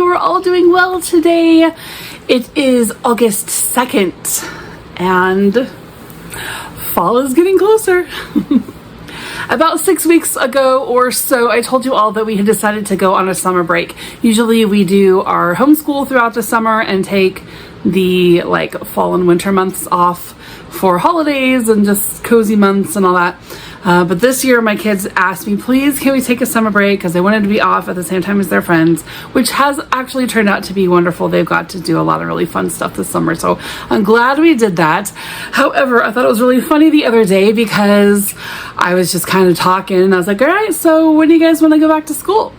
we're all doing well today. It is August 2nd and fall is getting closer. About 6 weeks ago or so, I told you all that we had decided to go on a summer break. Usually we do our homeschool throughout the summer and take the fall and winter months off for holidays and just cozy months and all that. But this year my kids asked me, please, can we take a summer break? Because they wanted to be off at the same time as their friends, which has actually turned out to be wonderful. They've got to do a lot of really fun stuff this summer. So I'm glad we did that. However, I thought it was really funny the other day because I was just kind of talking and I was like, all right, so when do you guys want to go back to school?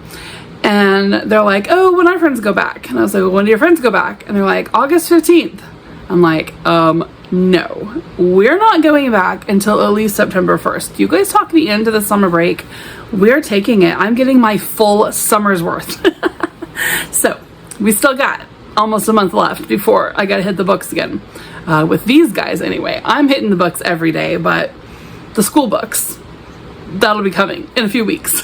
And they're like, oh, when our friends go back. And I was like, well, when do your friends go back? And they're like, August 15th. I'm like, no, we're not going back until at least September 1st. You guys talk me into the summer break. We're taking it. I'm getting my full summer's worth. So we still got almost a month left before I gotta hit the books again. With these guys anyway. I'm hitting the books every day, but the school books, that'll be coming in a few weeks.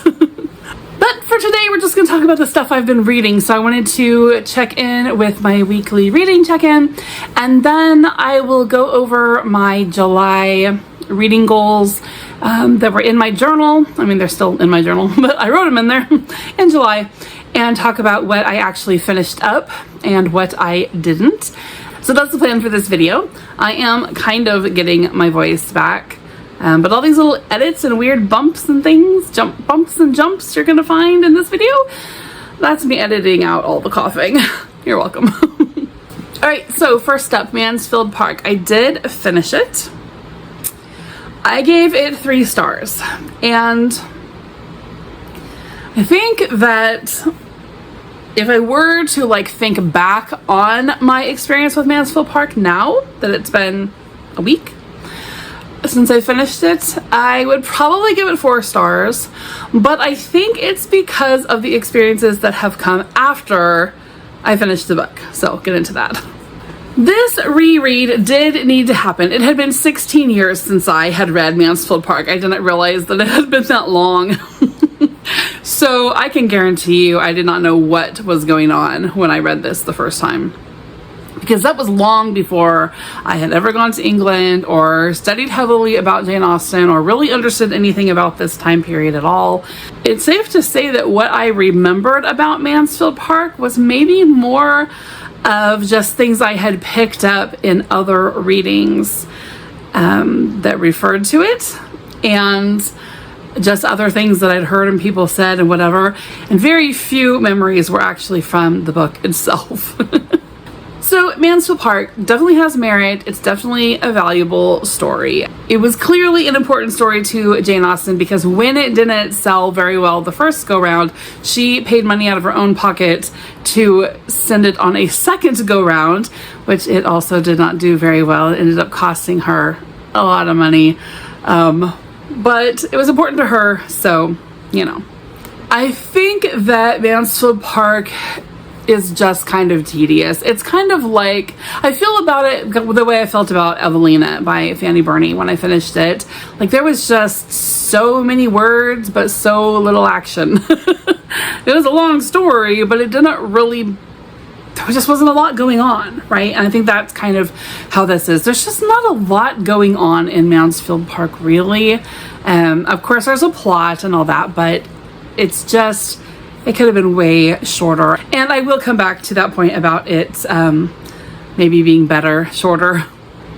But for today, we're just going to talk about the stuff I've been reading. So I wanted to check in with my weekly reading check-in, and then I will go over my July reading goals that were in my journal. I mean, they're still in my journal, but I wrote them in there in July, and talk about what I actually finished up and what I didn't. So that's the plan for this video. I am kind of getting my voice back. But all these little edits and weird bumps and things, bumps and jumps you're gonna find in this video, that's me editing out all the coughing. You're welcome. All right, so first up, Mansfield Park. I did finish it. I gave it 3 stars. And I think that if I were to think back on my experience with Mansfield Park now that it's been a week since I finished it, I would probably give it 4 stars, but I think it's because of the experiences that have come after I finished the book, so I'll get into that. This reread did need to happen. It had been 16 years since I had read Mansfield Park. I didn't realize that it had been that long. So I can guarantee you I did not know what was going on when I read this the first time, because that was long before I had ever gone to England or studied heavily about Jane Austen or really understood anything about this time period at all. It's safe to say that what I remembered about Mansfield Park was maybe more of just things I had picked up in other readings that referred to it, and just other things that I'd heard and people said and whatever. And very few memories were actually from the book itself. So Mansfield Park definitely has merit. It's definitely a valuable story. It was clearly an important story to Jane Austen because when it didn't sell very well the first go round, she paid money out of her own pocket to send it on a second go round, which it also did not do very well. It ended up costing her a lot of money. But it was important to her, so, you know. I think that Mansfield Park is just kind of tedious. It's kind of like, I feel about it the way I felt about Evelina by Fanny Burney when I finished it. There was just so many words, but so little action. It was a long story, but it didn't really, there just wasn't a lot going on, right? And I think that's kind of how this is. There's just not a lot going on in Mansfield Park, really. Of course, there's a plot and all that, but it's just, it could have been way shorter. And I will come back to that point about it maybe being better, shorter.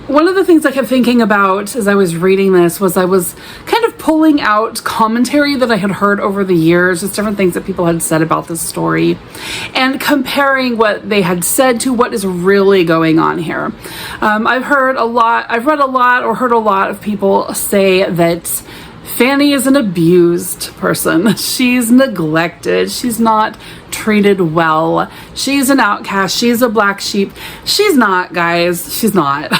One of the things I kept thinking about as I was reading this was I was kind of pulling out commentary that I had heard over the years, just different things that people had said about this story, and comparing what they had said to what is really going on here. I've read a lot or heard a lot of people say that Fanny is an abused person. She's neglected. She's not treated well. She's an outcast. She's a black sheep. She's not, guys. She's not.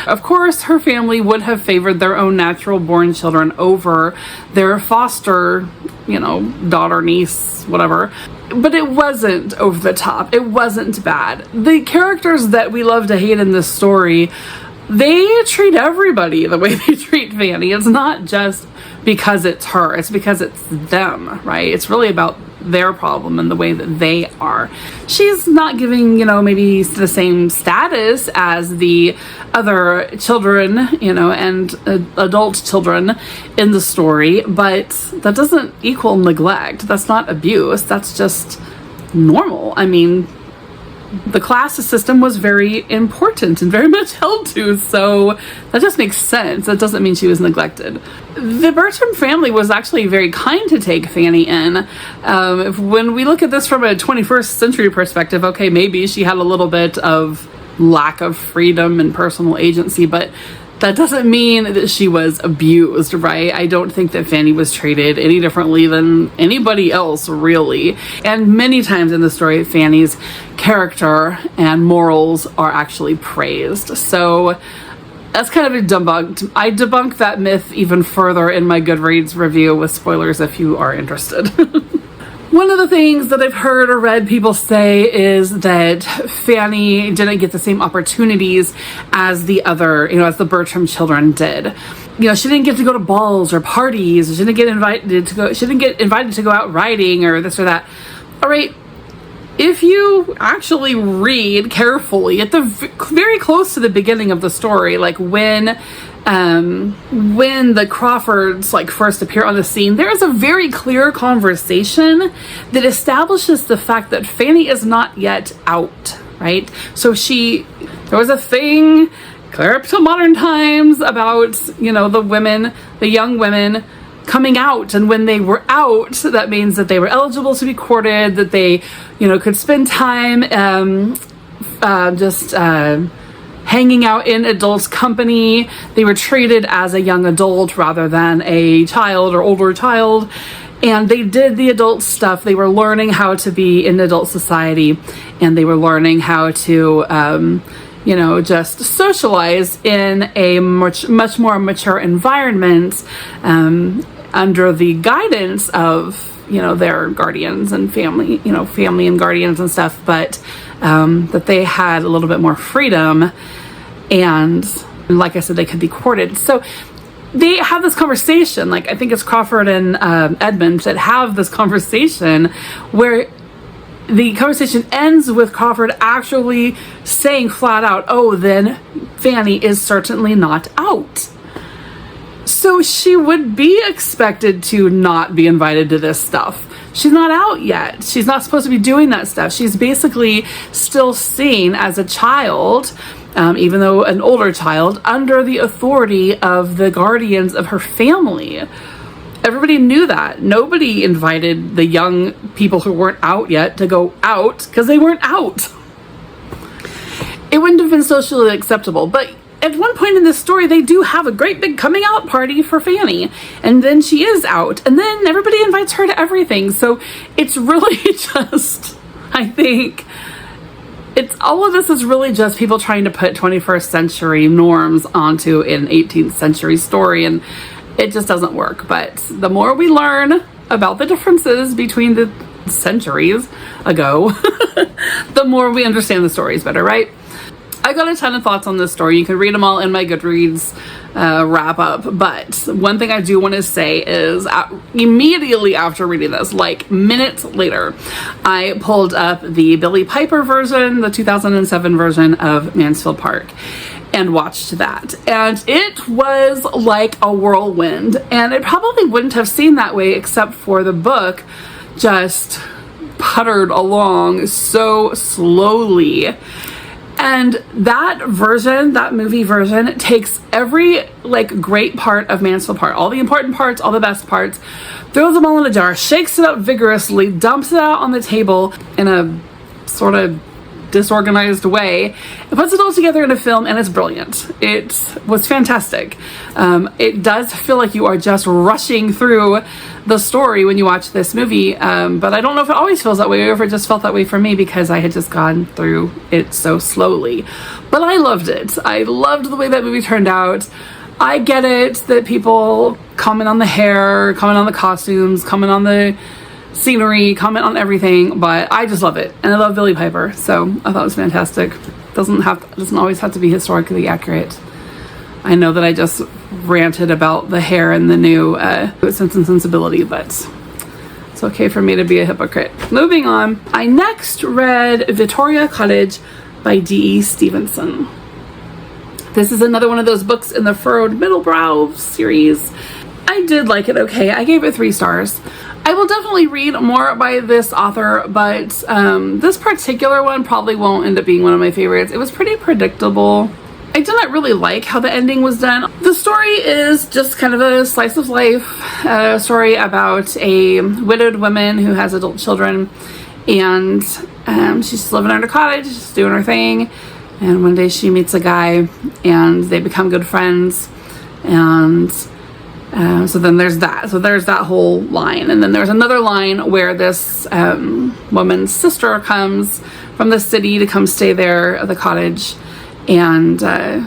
Of course, her family would have favored their own natural born children over their foster, daughter, niece, whatever. But it wasn't over the top. It wasn't bad. The characters that we love to hate in this story, they treat everybody the way they treat Fanny. It's not just because it's her, it's because it's them, right? It's really about their problem and the way that they are. She's not giving, maybe the same status as the other children, and adult children in the story, but that doesn't equal neglect. That's not abuse. That's just normal. I mean, the class system was very important and very much held to, so that just makes sense. That doesn't mean she was neglected. The Bertram family was actually very kind to take Fanny in. When we look at this from a 21st century perspective, okay, maybe she had a little bit of lack of freedom and personal agency, but that doesn't mean that she was abused, right? I don't think that Fanny was treated any differently than anybody else, really. And many times in the story, Fanny's character and morals are actually praised. So that's kind of debunked. I debunked that myth even further in my Goodreads review with spoilers if you are interested. One of the things that I've heard or read people say is that Fanny didn't get the same opportunities as the other, as the Bertram children did. She didn't get to go to balls or parties. She didn't get invited to go out riding or this or that. All right. If you actually read carefully at the very close to the beginning of the story, like when the Crawfords first appear on the scene, there is a very clear conversation that establishes the fact that Fanny is not yet out, right? So there was a thing clear up to modern times about, the young women coming out, and when they were out, that means that they were eligible to be courted, that they, could spend time hanging out in adults' company. They were treated as a young adult rather than a child or older child, and they did the adult stuff. They were learning how to be in adult society, and they were learning how to just socialize in a much more mature environment, under the guidance of, their guardians and family and guardians and stuff, but that they had a little bit more freedom, and like I said, they could be courted. So they have this conversation, I think it's Crawford and Edmund that have this conversation where the conversation ends with Crawford actually saying flat out, oh, then Fanny is certainly not out. So she would be expected to not be invited to this stuff. She's not out yet. She's not supposed to be doing that stuff. She's basically still seen as a child, even though an older child, under the authority of the guardians of her family. Everybody knew that. Nobody invited the young people who weren't out yet to go out because they weren't out. It wouldn't have been socially acceptable. But at one point in this story, they do have a great big coming out party for Fanny. And then she is out. And then everybody invites her to everything. So it's really just, I think, all of this is really just people trying to put 21st century norms onto an 18th century story. And it just doesn't work. But the more we learn about the differences between the centuries ago, the more we understand the stories better, right? I got a ton of thoughts on this story. You can read them all in my Goodreads wrap up. But one thing I do want to say is immediately after reading this, minutes later, I pulled up the Billy Piper version, the 2007 version of Mansfield Park, and watched that. And it was like a whirlwind. And it probably wouldn't have seemed that way except for the book just puttered along so slowly. And that version, that movie version, takes every great part of Mansfield Park, all the important parts, all the best parts, throws them all in a jar, shakes it up vigorously, dumps it out on the table in a sort of disorganized way, and puts it all together in a film, and it's brilliant. It was fantastic. It does feel like you are just rushing through the story when you watch this movie, but I don't know if it always feels that way or if it just felt that way for me because I had just gone through it so slowly. But I loved it. I loved the way that movie turned out. I get it that people comment on the hair, comment on the costumes, comment on the scenery, comment on everything, but I just love it, and I love Billy Piper, so I thought it was fantastic. Doesn't always have to be historically accurate. I know that I just ranted about the hair and the new Sense and Sensibility, but It's okay for me to be a hypocrite. Moving on, I next read Vittoria, Cottage by D.E. Stevenson. This is another one of those books in the Furrowed Middle Brow series. I did like it okay. I gave it 3 stars. I will definitely read more by this author, but this particular one probably won't end up being one of my favorites. It was pretty predictable. I didn't really like how the ending was done. The story is just kind of a slice of life story about a widowed woman who has adult children, and she's just living in her cottage, just doing her thing. And one day she meets a guy and they become good friends. And so then there's that. So there's that whole line. And then there's another line where this woman's sister comes from the city to come stay there at the cottage. And I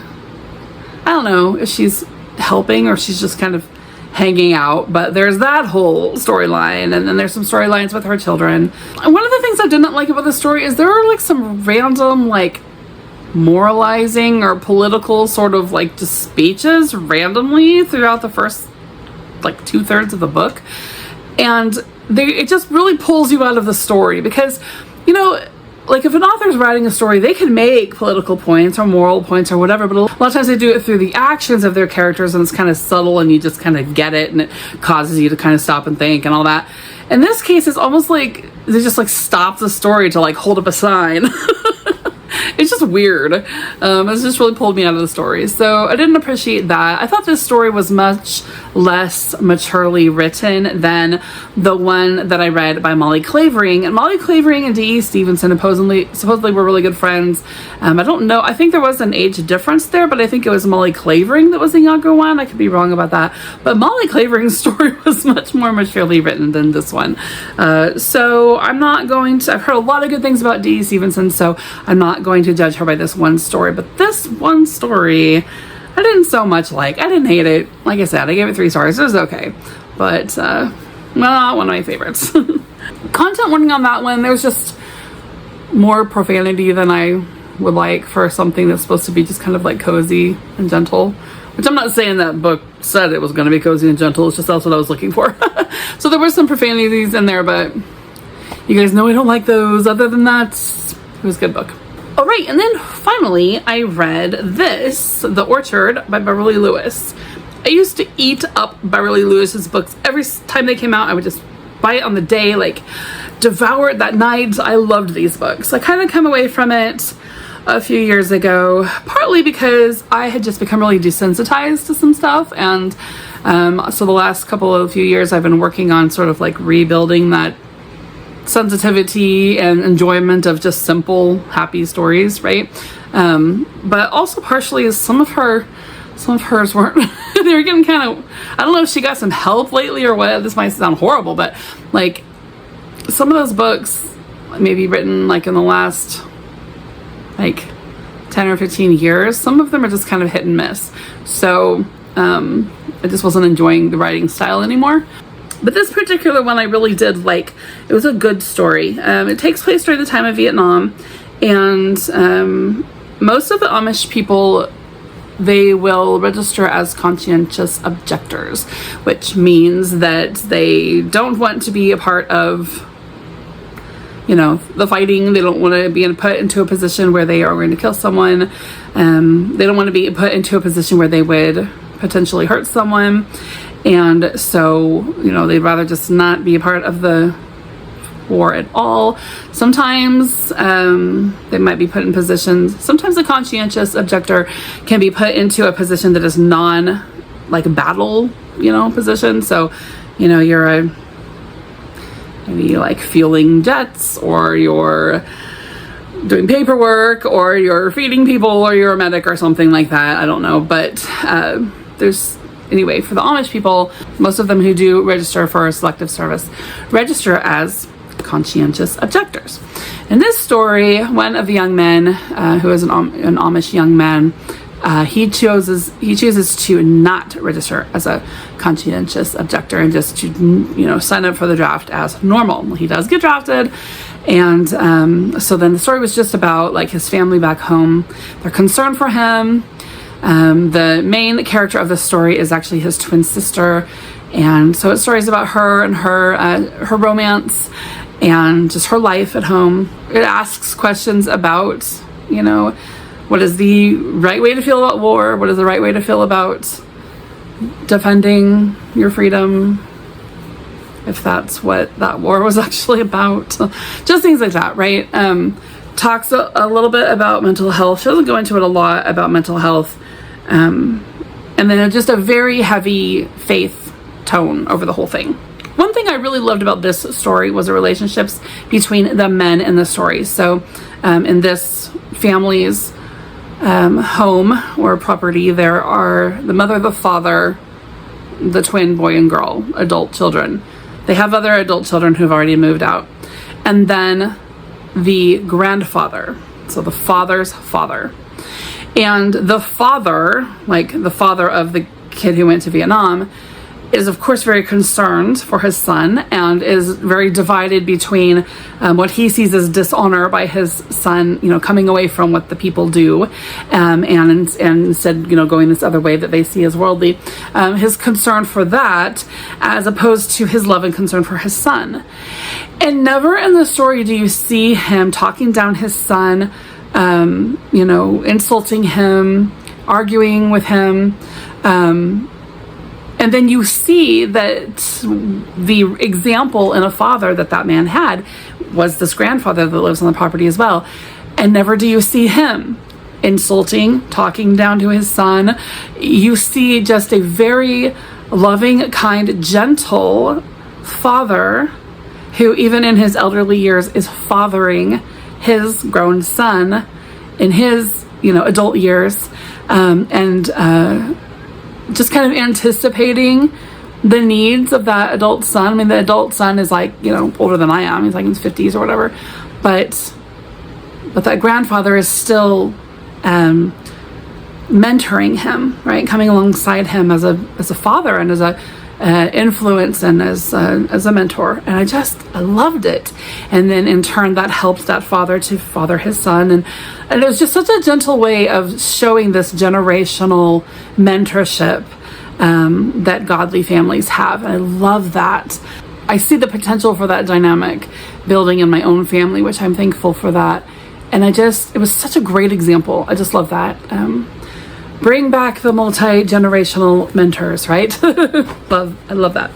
don't know if she's helping or she's just kind of hanging out, but there's that whole storyline. And then there's some storylines with her children. And one of the things I didn't like about the story is there are like some random like moralizing or political sort of like just speeches randomly throughout the first like 2/3 of the book, and it just really pulls you out of the story, because you know, like if an author's writing a story, they can make political points or moral points or whatever, but a lot of times they do it through the actions of their characters, and it's kind of subtle and you just kind of get it, and it causes you to kind of stop and think and all that. In this case, it's almost like they just like stop the story to like hold up a sign. It's just weird. It's just really pulled me out of the story. So I didn't appreciate that. I thought this story was much less maturely written than the one that I read by Molly Clavering. And Molly Clavering and D.E. Stevenson supposedly were really good friends. I don't know. I think there was an age difference there, but I think it was Molly Clavering that was the younger one. I could be wrong about that. But Molly Clavering's story was much more maturely written than this one. So I'm not going to... I've heard a lot of good things about D.E. Stevenson, so I'm not going to judge her by this one story. But this one story, I didn't so much like. I didn't hate it. Like I said, I gave it 3 stars. It was okay. But, well, not one of my favorites. Content warning on that one, there was just more profanity than I would like for something that's supposed to be just kind of like cozy and gentle. Which I'm not saying that book said it was going to be cozy and gentle. It's just that's what I was looking for. So there were some profanities in there, but you guys know I don't like those. Other than that, it was a good book. All right, and then finally I read this, The Orchard by Beverly Lewis. I used to eat up Beverly Lewis's books. Every time they came out, I would just buy it on the day, like devour it that night. I loved these books. I kind of come away from it a few years ago, partly because I had just become really desensitized to some stuff, and so the last few years I've been working on sort of like rebuilding that sensitivity and enjoyment of just simple, happy stories, right? But also partially some of hers weren't, they were getting kind of, I don't know if she got some help lately or what, this might sound horrible, but like some of those books maybe written like in the last like 10 or 15 years, some of them are just kind of hit and miss. So I just wasn't enjoying the writing style anymore. But this particular one I really did like. It was a good story. It takes place during the time of Vietnam, and most of the Amish people, they will register as conscientious objectors, which means that they don't want to be a part of, you know, the fighting. They don't want to be put into a position where they are going to kill someone. They don't want to be put into a position where they would potentially hurt someone. And so, you know, they'd rather just not be a part of the war at all. Sometimes they might be put in positions. Sometimes a conscientious objector can be put into a position that is like battle, you know, position. So, you know, you're maybe like fueling jets, or you're doing paperwork, or you're feeding people, or you're a medic or something like that. I don't know. But anyway, for the Amish people, most of them who do register for selective service register as conscientious objectors. In this story, one of the young men, who is an Amish young man, he chooses to not register as a conscientious objector and just to, you know, sign up for the draft as normal. He does get drafted, and so then the story was just about like his family back home. They're concerned for him. The main character of the story is actually his twin sister, and so it's stories about her and her romance and just her life at home. It asks questions about, you know, what is the right way to feel about war? What is the right way to feel about defending your freedom? If that's what that war was actually about. Just things like that, right? Talks a little bit about mental health. She doesn't go into it a lot about mental health. And then just a very heavy faith tone over the whole thing. One thing I really loved about this story was the relationships between the men in the story. So in this family's home or property, there are the mother, the father, the twin boy and girl, adult children. They have other adult children who've already moved out. And then the grandfather, so the father's father. And the father, like the father of the kid who went to Vietnam, is of course very concerned for his son and is very divided between what he sees as dishonor by his son, you know, coming away from what the people do, and instead, you know, going this other way that they see as worldly. His concern for that, as opposed to his love and concern for his son. And never in the story do you see him talking down his son, you know, insulting him, arguing with him. And then you see that the example in a father that man had was this grandfather that lives on the property as well. And never do you see him insulting, talking down to his son. You see just a very loving, kind, gentle father who, even in his elderly years, is fathering his grown son in his, you know, adult years. Just kind of anticipating the needs of that adult son. I mean, the adult son is like, you know, older than I am. He's like in his 50s or whatever. But that grandfather is still mentoring him, right? Coming alongside him as a father and as a influence and as a mentor. And I loved it. And then in turn, that helped that father to father his son. And it was just such a gentle way of showing this generational mentorship that godly families have. And I love that. I see the potential for that dynamic building in my own family, which I'm thankful for that. And it was such a great example. I just love that. Bring back the multi-generational mentors, right? I love that.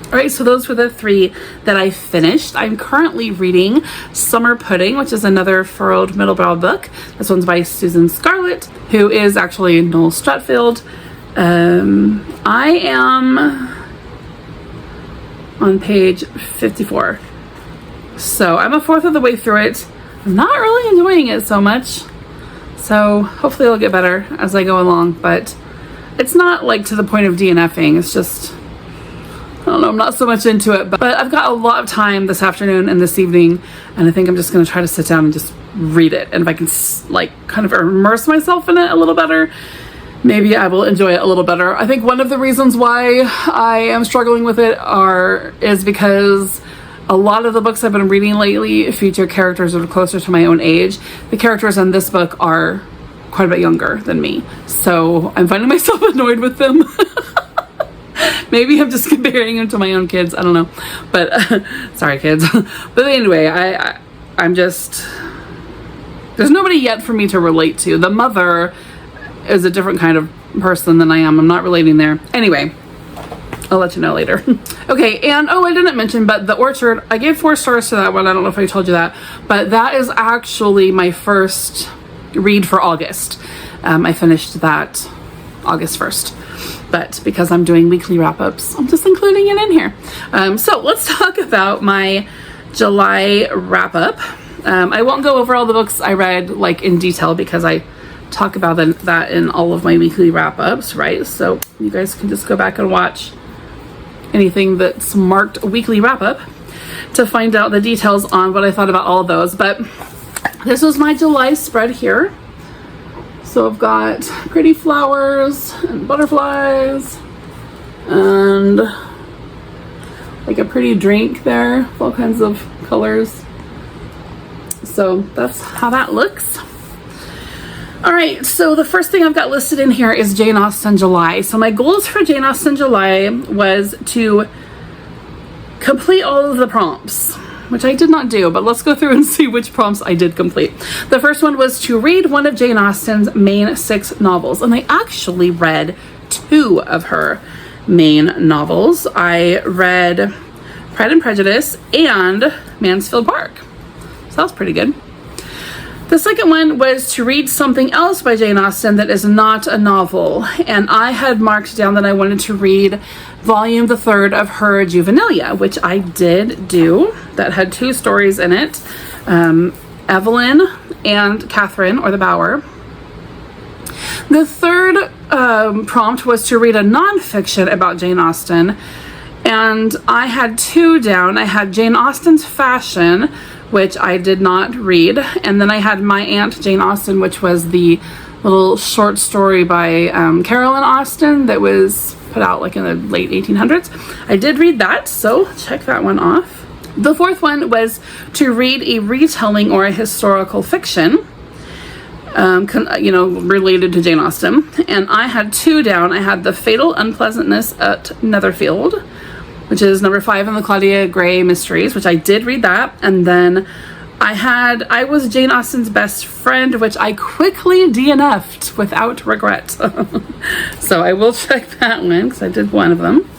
All right, so those were the 3 that I finished. I'm currently reading Summer Pudding, which is another furrowed middlebrow book. This one's by Susan Scarlett, who is actually Noel Stratfield. I am on page 54. So I'm a fourth of the way through it. I'm not really enjoying it so much. So hopefully it'll get better as I go along, but it's not like to the point of DNFing. It's just, I don't know, I'm not so much into it, but I've got a lot of time this afternoon and this evening, and I think I'm just going to try to sit down and just read it. And if I can like kind of immerse myself in it a little better, maybe I will enjoy it a little better. I think one of the reasons why I am struggling with it is because a lot of the books I've been reading lately feature characters that are closer to my own age. The characters in this book are quite a bit younger than me, so I'm finding myself annoyed with them. Maybe I'm just comparing them to my own kids. I don't know, but sorry, kids. But anyway, I'm just, there's nobody yet for me to relate to. The mother is a different kind of person than I am. I'm not relating there. Anyway, I'll let you know later. Okay, and I didn't mention, but The Orchard, I gave 4 stars to that one. I don't know if I told you that, but that is actually my first read for August. I finished that August 1st, but because I'm doing weekly wrap-ups, I'm just including it in here. So let's talk about my July wrap-up. I won't go over all the books I read like in detail because I talk about that in all of my weekly wrap-ups, right? So you guys can just go back and watch anything that's marked weekly wrap-up to find out the details on what I thought about all of those. But this was my July spread here. So I've got pretty flowers and butterflies and like a pretty drink there with all kinds of colors. So that's how that looks. All right, so the first thing I've got listed in here is Jane Austen July. So my goals for Jane Austen July was to complete all of the prompts, which I did not do, but let's go through and see which prompts I did complete. The first one was to read one of Jane Austen's main 6 novels, and I actually read 2 of her main novels. I read Pride and Prejudice and Mansfield Park, so that was pretty good. The second one was to read something else by Jane Austen that is not a novel, and I had marked down that I wanted to read volume the 3rd of her Juvenilia, which I did do. That had 2 stories in it, Evelyn and Catherine, or the Baehr. The third prompt was to read a nonfiction about Jane Austen, and I had 2 down. I had Jane Austen's Fashion, which I did not read, and then I had My Aunt Jane Austen, which was the little short story by Carolyn Austen that was put out like in the late 1800s. I did read that, so check that one off. The fourth one was to read a retelling or a historical fiction, related to Jane Austen, and I had 2 down. I had The Fatal Unpleasantness at Netherfield, which is number 5 in the Claudia Gray mysteries, which I did read that. And then I was Jane Austen's best friend, which I quickly DNF'd without regret. So I will check that one because I did one of them.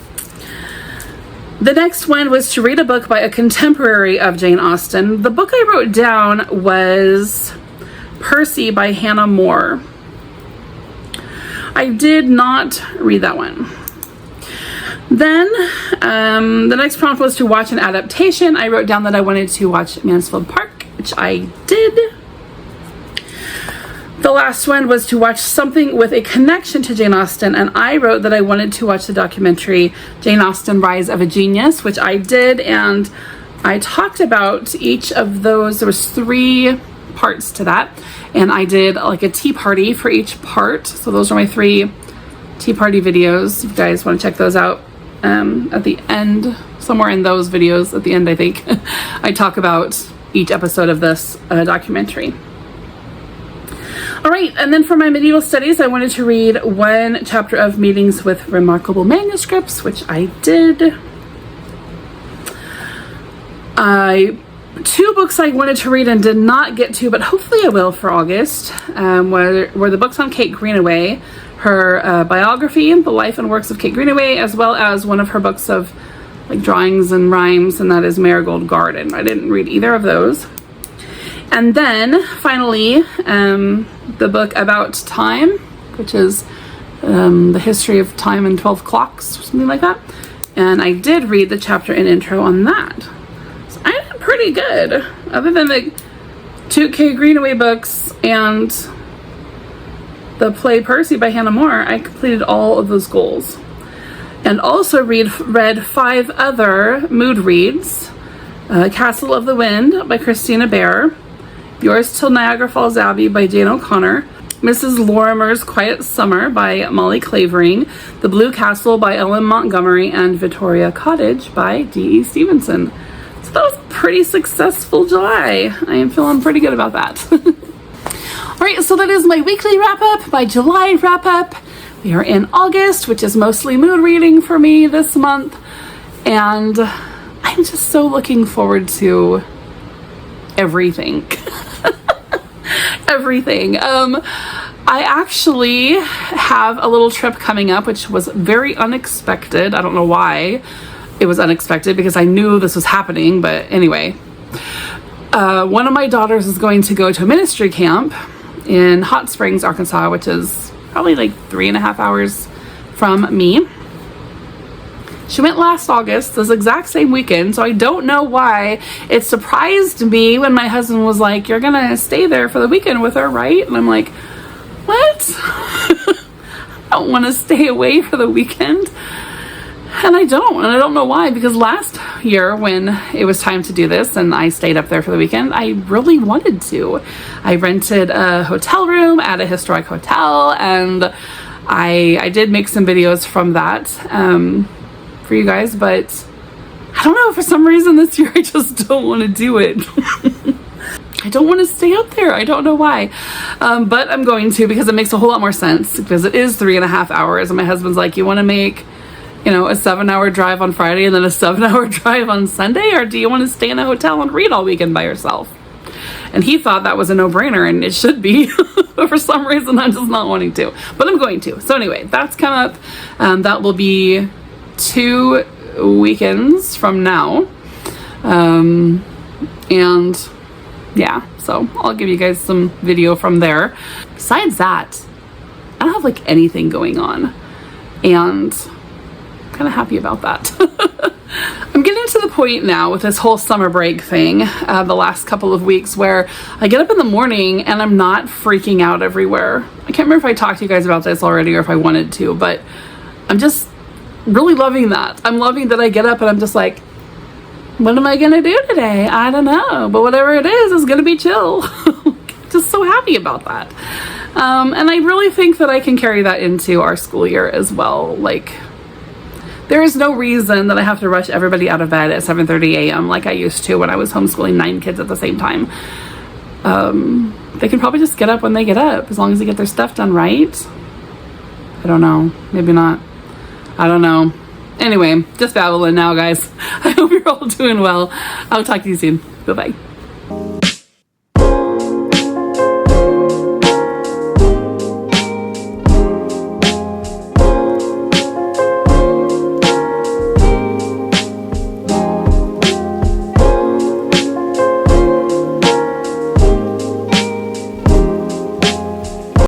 The next one was to read a book by a contemporary of Jane Austen. The book I wrote down was Percy by Hannah More. I did not read that one. Then the next prompt was to watch an adaptation. I wrote down that I wanted to watch Mansfield Park, which I did. The last one was to watch something with a connection to Jane Austen, and I wrote that I wanted to watch the documentary Jane Austen Rise of a Genius, which I did, and I talked about each of those. There was 3 parts to that, and I did like a tea party for each part. So those are my 3 tea party videos. If you guys want to check those out, at the end, somewhere in those videos at the end, I think I talk about each episode of this documentary. All right, and then for my medieval studies, I wanted to read 1 chapter of Meetings with Remarkable Manuscripts, which I did. 2 books I wanted to read and did not get to, but hopefully I will for August, were the books on Kate Greenaway, her biography, The Life and Works of Kate Greenaway, as well as one of her books of like drawings and rhymes, and that is Marigold Garden. I didn't read either of those. And then finally, the book About Time, which is the history of time and 12 clocks or something like that. And I did read the chapter and intro on that. So I did pretty good, other than the 2 Kate Greenaway books and the play Percy by Hannah More. I completed all of those goals. And also read 5 other mood reads. Castle of the Wind by Christina Baehr. Yours Till Niagara Falls Abbey by Jane O'Connor. Mrs. Lorimer's Quiet Summer by Molly Clavering. The Blue Castle by Ellen Montgomery. And Vittoria Cottage by D.E. Stevenson. So that was a pretty successful July. I am feeling pretty good about that. All right, so that is my weekly wrap-up, my July wrap-up. We are in August, which is mostly mood reading for me this month, and I'm just so looking forward to everything. Everything. I actually have a little trip coming up, which was very unexpected. I don't know why it was unexpected, because I knew this was happening, but anyway. One of my daughters is going to go to a ministry camp in Hot Springs, Arkansas, which is probably like 3.5 hours from me. She went last August, this exact same weekend, so I don't know why it surprised me when my husband was like, "You're gonna stay there for the weekend with her, right?" And I'm like, what? I don't want to stay away for the weekend. And I don't know why, because last year when it was time to do this and I stayed up there for the weekend, I really wanted to. I rented a hotel room at a historic hotel, and I did make some videos from that for you guys, but I don't know, for some reason this year I just don't want to do it. I don't want to stay out there. I don't know why. But I'm going to, because it makes a whole lot more sense, because it is 3.5 hours. And my husband's like, you want to make, you know, a 7-hour drive on Friday and then a 7-hour drive on Sunday? Or do you want to stay in a hotel and read all weekend by yourself? And he thought that was a no-brainer, and it should be. But for some reason, I'm just not wanting to. But I'm going to. So anyway, that's come up. That will be 2 weekends from now. And yeah, so I'll give you guys some video from there. Besides that, I don't have like anything going on. And I'm kind of happy about that. I'm getting to the point now with this whole summer break thing, the last couple of weeks, where I get up in the morning and I'm not freaking out everywhere. I can't remember if I talked to you guys about this already or if I wanted to, but I'm just really loving that. I'm loving that I get up and I'm just like, what am I gonna do today? I don't know, but whatever it is gonna be chill. Just so happy about that. And I really think that I can carry that into our school year as well. Like, there is no reason that I have to rush everybody out of bed at 7:30 a.m. like I used to when I was homeschooling 9 kids at the same time. They can probably just get up when they get up, as long as they get their stuff done right. I don't know. Maybe not. I don't know. Anyway, just babbling now, guys. I hope you're all doing well. I'll talk to you soon. Bye-bye.